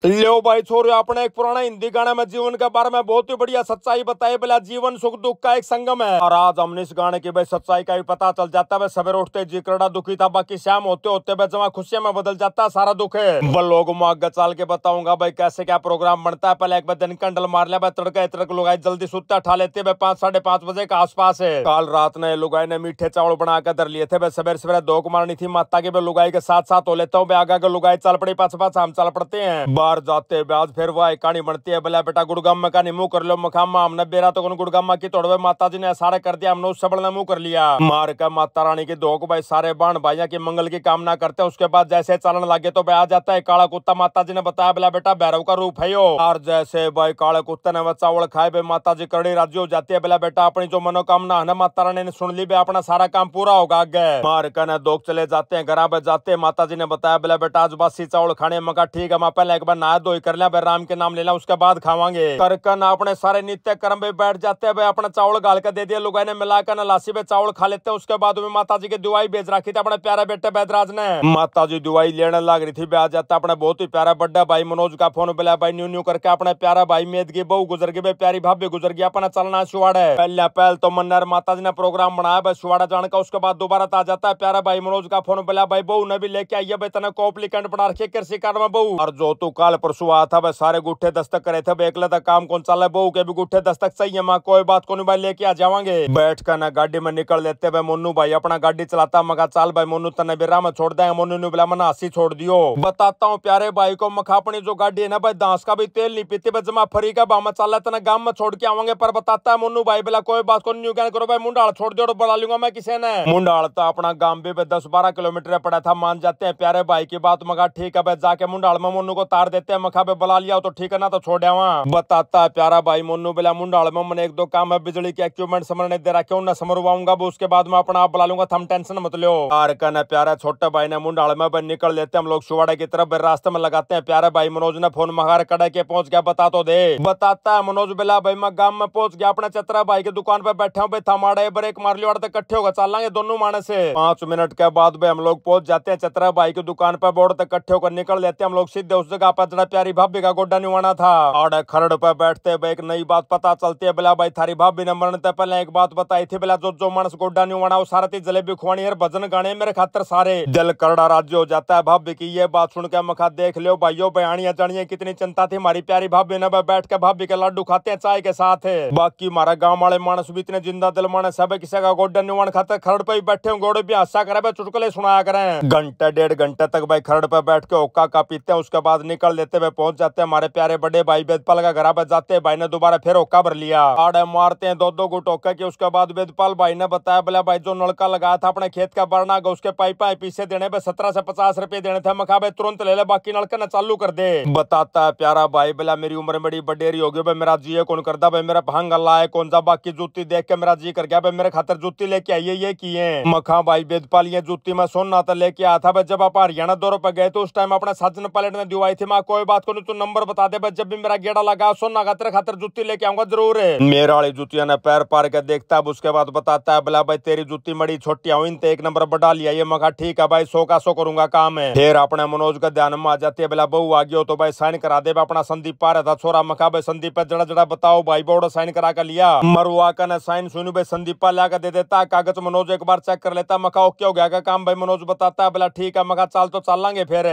लो भाई छोरो, आपने एक पुराना हिंदी गाने में जीवन के बारे में बहुत ही बढ़िया सच्चाई बताई। बोला जीवन सुख दुख का एक संगम है। और आज हमने इस गाने की भाई सच्चाई का भी पता चल जाता है। सवेरे उठते जी करड़ा दुखी था, बाकी शाम होते होते भाई जमा खुशियों में बदल जाता है सारा दुख है। लोगों में आगे चल के बताऊंगा भाई कैसे क्या प्रोग्राम बनता है। पहले एक बार दिन कंडल मार लिया भाई, तड़का तड़क लुगाई जल्दी सुत्ता ठा लेते भाई 5-5:30 बजे के आसपास है। कल रात ने लुगाई ने मीठे चावल बना कर धर लिए थे भाई। सवेरे सवेरे दो मारनी थी माता की, लुगाई के साथ साथ हो लेता हूँ। आगा के लुगाई चल पड़ी, पास पास हम चल पड़ते हैं। बाहर जाते बाद फिर वह कहानी बनती है। बोला बेटा गुड़गाम में कहानी मुंह कर लो मखामा, हमने बेरा तो गुड़गामा की तोड़वे माता जी ने सारे कर दिया, हमने उस सबल ने मुंह कर लिया। मार का माता रानी की धोख भाई सारे बाण भाइया की मंगल की कामना करते हैं। उसके बाद जैसे चलन लगे तो भाई आ जाता है काला कुत्ता। माता जी ने बताया बोला बेटा भैरव का रूप है यो। और जैसे भाई काले कुत्ते ने वह चावल खाए भाई माता जी करड़ी राजी हो जाती है। बोला बेटा अपनी जो मनोकामना है ना माता रानी ने सुन ली भाई, अपना सारा काम पूरा होगा आगे। मार का न दोग चले जाते हैं, घर पे जाते हैं। माता जी ने बताया बोला बेटा आज बासी चावल खाने। मका ठीक है, मैं पहले एक बार नहा धोई कर लिया, राम के नाम लेना, उसके बाद खावांगे। करकन अपने सारे नित्य कर्म पे बैठ जाते हैं भाई। अपना चावल गाल कर दे दिया, लुगाई ने मिलाकर न लासी पे चावल खा लेते हैं। उसके बाद में माता जी की दुआई भेज रखी थी अपने प्यारे बेटे बैदराज ने। माता जी दुआई लेने लग रही थी, आ जाता अपने बहुत ही प्यारा बड्डा भाई मनोज का फोन मिला भाई। न्यू न्यू करके अपने प्यारा भाई मेद की बहू गुजर गई भाई, प्यारी भाभी गुजर गई, अपना चलना सुवाड़ा है। पहले तो मन्नर माता जी ने प्रोग्राम बनाया भाई सुवाड़ा जाने का। उसके बाद दोबारा आ जाता है प्यारा भाई मनोज का फोन मिला भाई, बहू ने भी लेके आई है भाई तना कॉम्प्लिकेंट बना रखी कृषि कार्य में बहू। और जो तू कल परसों आया था भाई सारे गुट्ठे दस्तक करे थे, एकला तक काम कौन चल है, बहू के भी गुट्ठे दस्तक चाहिए। माँ कोई बात को नहीं भाई, लेके आ जावांगे। बैठ कर ना गाड़ी में निकल लेते भाई। मोनू भाई अपना गाड़ी चलाता, मगा चाल भाई मोनू तने बिरा में छोड़ देंगे। मोनू ने बोला मना हंसी छोड़ दियो। बताता हूँ प्यारे भाई को, मखा अपनी जो गाड़ी है ना भाई दांस का भी तेल नहीं पीती भाई, जमा फरी का बामा चल तना गांव में छोड़ के आवांगे। पर बताता है मोनू भाई बोला कोई बात को नहीं करो भाई, मुंडाल छोड़ दियो बड़ा लूंगा मैं किसी ने। मुंडाल तो अपना गांव भी 10-12 किलोमीटर पड़ा था, मान जाते हैं प्यारे भाई की बात। मगा ठीक है भाई जाके मुंडाल में मोनू को तार देते हैं। मखा बुला लिया तो ठीक है ना, तो छोड़ आवा। बताता है प्यारा भाई मोनू बोला मुंडाल में मैंने 1-2 काम है, बिजली के इक्विपमेंट समरने दे रखे ना समरवाऊंगा, उसके बाद में अपना आप बुला लूंगा, थम टेंशन मत लो। कार का प्यारा छोटे भाई ने मुंडाल में निकल लेते हम लोग सुवाड़े की तरफ। रास्ते में लगाते हैं प्यारे भाई मनोज ने फोन मगार कड़ा के पहुंच गया बता तो दे। बताता है मनोज बिला भाई मैं गांव में पहुंच गया, अपने चतरा भाई की दुकान पे बैठा हूँ भाई, थमाड़े ब्रेक मार लियो इकट्ठे होकर चलेंगे दोनों माने से। 5 मिनट के बाद भाई हम लोग पहुंच जाते हैं चतरा भाई की दुकान पे। बोर्ड तक इकट्ठे होकर निकल लेते हैं हम लोग सीधे उस जगह पर जरा प्यारी भाभी का गोड्डा निवाना था। और खरड़ पे बैठते भाई एक नई बात पता चलती है। बोला भाई थारी भाभी ने मरने से पहले एक बात बताई थी, बोला जो मानस गोड्डा निवाना वो सारा थी जलेबी खुआनी है, भजन गाने मेरे खातर सारे। दिल करड़ा राज्य हो जाता है भाभी की ये बात सुन के। मखा देख लो भाइयों बयानिया जानिए कितनी चिंता थी हमारी प्यारी भाभी ने। बैठ के भाभी के लड्डू खाते हैं चाय के साथ है। बाकी हमारा गांव वाले मानस भी इतने जिंदा दिल मानस सब किसी का गोड्डा निवान खाते खरड़ पे बैठे घोड़े भी हासा करे चुटकुले सुनाया करें। घंटे 1.5 घंटे तक भाई खरड़ पे बैठ के ओक्का का पीते हैं। उसके बाद निकल लेते हुए पहुंच जाते हैं हमारे प्यारे बड़े भाई वेदपाल का घर पे जाते हैं। भाई ने दोबारा फिर ओक्का भर लिया, आड़े मारते हैं 2-2 गुट ओक्का के। उसके बाद वेदपाल भाई ने बताया बोला भाई जो नलका लगाया था अपने खेत का भरना उसके पाइप पीछे देने पे 17 से 50 रुपए देने थे। मखा भाई तुरंत ले ले बाकी नलका न चालू कर दे। बताता है प्यारा भाई बोला मेरी उम्र बड़ी बडेरी हो गई भाई, मेरा जी कौन करदा भाई, मेरा भांग अल्लाह है कौन जा। बाकी जूती देख के मेरा जी कर गया भाई, मेरे खातर जूती लेके आइए ये किए। मखा भाई वेदपाल ये जूती में सोना तो लेके आया था भाई, जब आप हरियाणा दौरे पे गए तो उस टाइम अपने साजन पायलट ने दिवाई थी। माँ कोई बात को नहीं तू नंबर बता दे भाई, जब भी मेरा गेड़ा लगा सोना का तेरे खातर जूती लेके आऊंगा जरूर है। मेरा वाली जुतिया ने पैर पार के देखता है। उसके बाद बताता है बोला भाई तेरी जूती मड़ी छोटी हुई तो 1 नंबर बढ़ा लिया ये। मखा ठीक है भाई 100 का 100 करूंगा काम है। फिर अपने मनोज का ध्यान में आ जाती है बोला बहू आ गयो तो भाई साइन करा दे। अपना संदीप पा रहा था छोरा। मखा भाई संदीप पे जड़ा जड़ा बताओ भाई बोर्ड साइन करा कर लिया। मरुआ का ने साइन सुनी भाई संदीप पा ला दे देता कागज। मनोज एक बार चेक कर लेता। मखा ओके हो गया का काम भाई, मनोज बताता है बोला ठीक है। मखा चाल तो चल लेंगे फिर।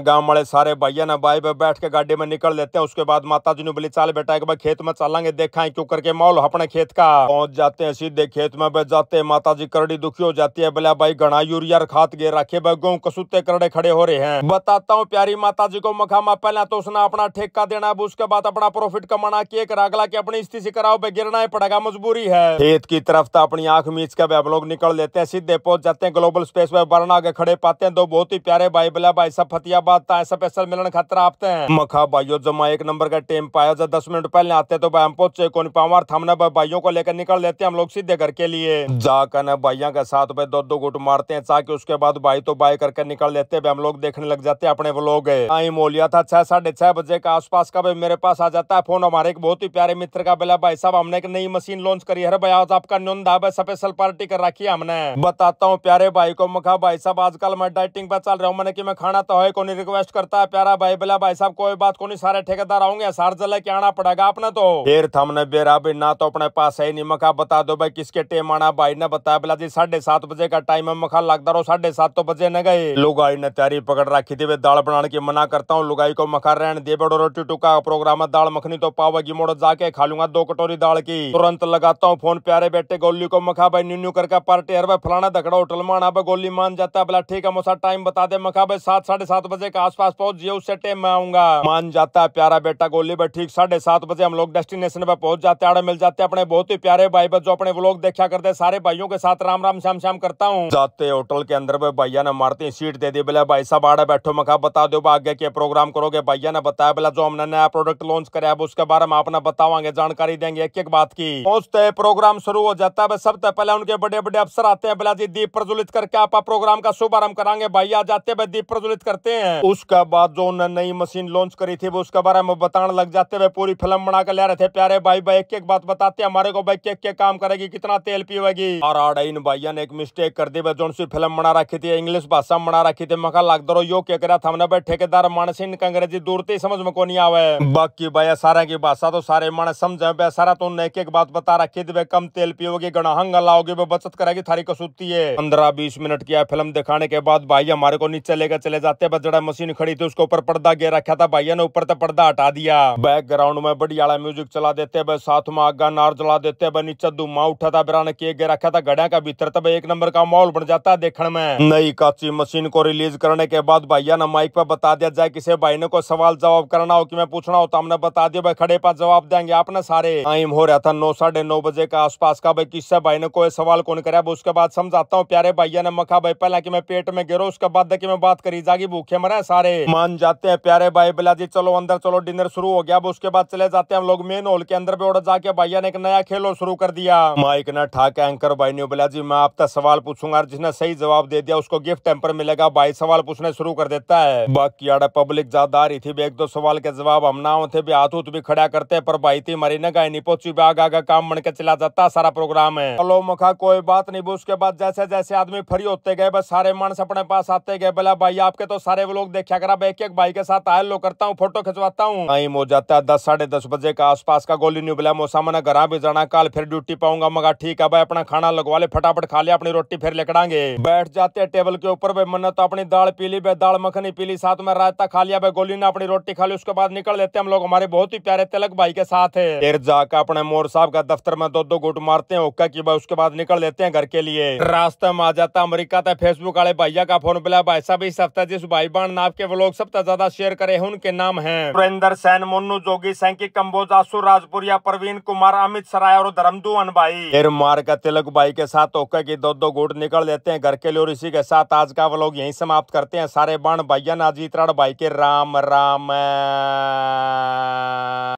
गांव वाले सारे भैया ना भाई बैठ के गाड़ी में निकल लेते हैं। उसके बाद माता जी ने बोली चाल बेटा एक बार खेत में चलेंगे देखा क्यों करके मौल अपने खेत का। पहुंच जाते हैं सीधे खेत में बैठ जाते हैं। माता जी करड़ी दुखी हो जाती है, बोला भाई घना यूरिया खात गे रखे गेहूं कसुते करड़े खड़े हो रहे हैं। बताता हूँ प्यारी माता जी को मखामा पहले तो उसने अपना ठेका देना है, उसके बाद अपना प्रॉफिट कमाना किए कर अगला की अपनी स्थिति कराओ भाई, गिरना ही पड़ेगा मजबूरी है। खेत की तरफ तो अपनी आंख मीच के हम लोग निकल लेते हैं। सीधे पहुंच जाते हैं ग्लोबल स्पेस में, बरना आगे खड़े पाते हैं 2 बहुत ही प्यारे भाई। बोला भाई सब फतियाबाद स्पेशल मिलन खतरा आपते हैं। मखा भाइयों जमा 1 नंबर का टेम पाया। जब 10 मिनट पहले आते तो भाई हम पहुंचे कौन पावर थमने भाइयों को लेकर निकल लेते हैं हम लोग सीधे घर के लिए। जाकर भाइयों के साथ भाई 2-2 गुट मारते हैं चाह के। उसके बाद भाई तो बाय करके निकल लेते हैं। हम लोग देखने लग जाते हैं अपने व्लॉग। आई मोलिया था 6-6:30 बजे के आसपास का भाई मेरे पास आ जाता है फोन हमारे एक बहुत ही प्यारे मित्र का। बोला भाई साहब हमने एक नई मशीन लॉन्च करी है भाई, आज आपका न्योंदा स्पेशल पार्टी कर रखी है हमने। बताता हूँ प्यारे भाई को। मखा भाई साहब आजकल मैं डाइटिंग पे चल रहा हूँ, मैंने कि मैं खाना तो है कौन रिक्वेस्ट करता है प्यारा भाई। भाई बोला भाई साहब कोई बात को नहीं, सारे ठेकेदार होंगे, सार जले के आना पड़ेगा अपने तो। फिर हमने बेरा भी ना तो अपने पास है नहीं, मखा बता दो भाई किसके टेम आना। भाई ने बताया बोला जी 7:30 बजे का टाइम है। मखा लगता रहो 7:30 तो बजे न गए। लुगाई ने तैयारी पकड़ रखी थी, वे दाल बनाने की मना करता हूँ लुगाई को। मखा रहने दे बड़ो, रोटी टुका प्रोग्राम है, दाल मखनी तो पावेगी, मोड़ जाके खा लूंगा 2 कटोरी दाल की। तुरंत लगाता हूँ फोन प्यारे बेटे गोली को। मखा भाई न्यू करके पार्टी हर फलाना दखड़ा होटल में आना। गोली मान जाता है, बोला ठीक है मोसा टाइम बता दे। मखा भाई 7 7:30 बजे के आसपास पहुंच जिए, उससे टाइम में आऊंगा। मान जाता है प्यारा बेटा गोली भाई। ठीक 7:30 बजे हम लोग डेस्टिनेशन पे पहुंच जाते हैं, मिल जाते हैं अपने बहुत ही प्यारे भाई जो अपने व्लॉग देखा करते, सारे भाइयों के साथ राम राम श्याम श्याम करता हूँ। जाते होटल के अंदर भैया ने मारती सीट दे दी, बोले भाई साहब आड़े बैठो। मखा बता दो आगे के प्रोग्राम करोगे। भैया ने बताया बोला जो हमने नया प्रोडक्ट लॉन्च कराया उसके बारे में आपने बतावांगे, जानकारी देंगे एक एक बात की। पहुंचते प्रोग्राम शुरू हो जाता है। सबसे पहले उनके बड़े बड़े अफसर आते हैं, बोला जी दीप प्रज्वलित करके आप प्रोग्राम का शुभारंभ कराएंगे। भैया जाते हैं दीप प्रज्वलित करते हैं। उसके बाद जो उन्होंने नई मशीन लॉन्च करी थी वो उसके बारे में बताने लग जाते हुए पूरी फिल्म बना कर ले रहे थे प्यारे भाई। एक एक बात बताते हमारे को भाई क्या क्या काम करेगी, कितना तेल पीवेगी। और आड़ा इन भैया ने एक मिस्टेक कर दी, जो सी फिल्म बना रखी थी इंग्लिश भाषा में बना रखी थी। मखा लग दो यो क्या करा था हमने भाई ठेकेदार मानस इनका अंग्रेजी दूरते समझ में को नहीं आवे। बाकी भैया सारा की भाषा तो सारे मानस समझे, सारा तो एक एक बात बता रखी थी, कम तेल पियोगी, गणा हंगा लाओगे, वो बचत करेगी थारी कसूती है। 15-20 मिनट की फिल्म दिखाने के बाद भाई हमारे को नीचे लेकर चले जाते। जड़ा मशीन खड़ी थी उसके ऊपर पर्दा गिर रखा था, भैया ने ऊपर से पर्दा हटा दिया। बैकग्राउंड में बढ़िया म्यूजिक चला देते, साथ में आगा नार जला देते, नीचे धुआं उठा था, बिराने केक गिर रखा था घड़ा का भीतर, तब एक नंबर का माहौल बन जाता है देखने में। नई काची मशीन को रिलीज करने के बाद भैया ने माइक पे बता दिया जाए किसी भाई ने कोई सवाल जवाब करना हो कि मैं पूछना हो तो हमने बता दिया भाई खड़े पास जवाब देंगे आपने सारे। टाइम हो रहा था 9 9:30 बजे के आसपास का। भाई किससे भाई ने कोई सवाल कौन कराया उसके बाद समझाता हूँ प्यारे भैया ने। मखा भाई पहले कि मैं पेट में गिरो उसके बाद कि मैं बात करी जागी, भूखे मरे सारे। मान जाते हैं प्यारे भाई, बोला जी चलो अंदर चलो, डिनर शुरू हो गया। उसके बाद चले जाते हैं हम लोग मेन हॉल के अंदर पे। जाके भैया ने एक नया खेल शुरू कर दिया। माइक ने ठाके एंकर भाई ने बोला जी मैं आपसे सवाल पूछूंगा, जिसने सही जवाब दे दिया उसको गिफ्ट टेम्पर मिलेगा। भाई सवाल पूछने शुरू कर देता है। बाकी आड़े पब्लिक ज्यादा आ रही थी, एक दो सवाल के जवाब हम ना थे, हाथ भी खड़ा करते, पर भाई थी मरी न गाय नहीं पहुंची, आगा काम बन के चला जाता सारा प्रोग्राम है। चलो मखा कोई बात नहीं। उसके बाद जैसे जैसे आदमी फ्री होते गए बस सारे मानस अपने पास आते गए। बोला भाई आपके तो सारे लोग देखा करा, एक एक भाई के साथ आयल लो करता हूँ, फोटो खिंचवाता हूँ। टाइम हो जाता है 10 10:30 बजे का आसपास का। गोली नहीं बोला मौसा मैंने घर भी जाना, कल फिर ड्यूटी पाऊंगा। मगा ठीक है भाई अपना खाना लगवा ले, फटाफट खा लिया, अपनी रोटी फिर लेकड़ांगे। बैठ जाते हैं टेबल के ऊपर भाई। मैंने तो अपनी दाल पी ली, दाल मखनी पी ली, साथ में रायता खा लिया भाई। गोली ने अपनी रोटी खा ली। उसके बाद निकल लेते हम लोग हमारे बहुत ही प्यारे तिलक भाई के साथ है। फिर जाकर अपने मोर साहब का दफ्तर में 2-2 गुट मारते हैं ओका की भाई। उसके बाद निकल लेते हैं घर के लिए। रास्ते में आ जाता अमेरिका था फेसबुक वाले भैया का फोन। बोला भाई साहब इस हफ्ते जिस भाई बहन नाम के व्लॉग सबसे ज्यादा शेयर करे हैं उनके नाम है सुरेंद्र सैन, मुन्नू जोगी, सैंकी कंबोज, आसू राजपुरिया, प्रवीण कुमार, अमित सराय और धर्मदुअन भाई। फिर मार का तिलक भाई के साथ ओके की 2-2 गुट निकल लेते हैं घर के लिए। और इसी के साथ आज का व्लॉग यहीं समाप्त करते हैं। सारे बाण भैया नाजीत भाई के राम राम।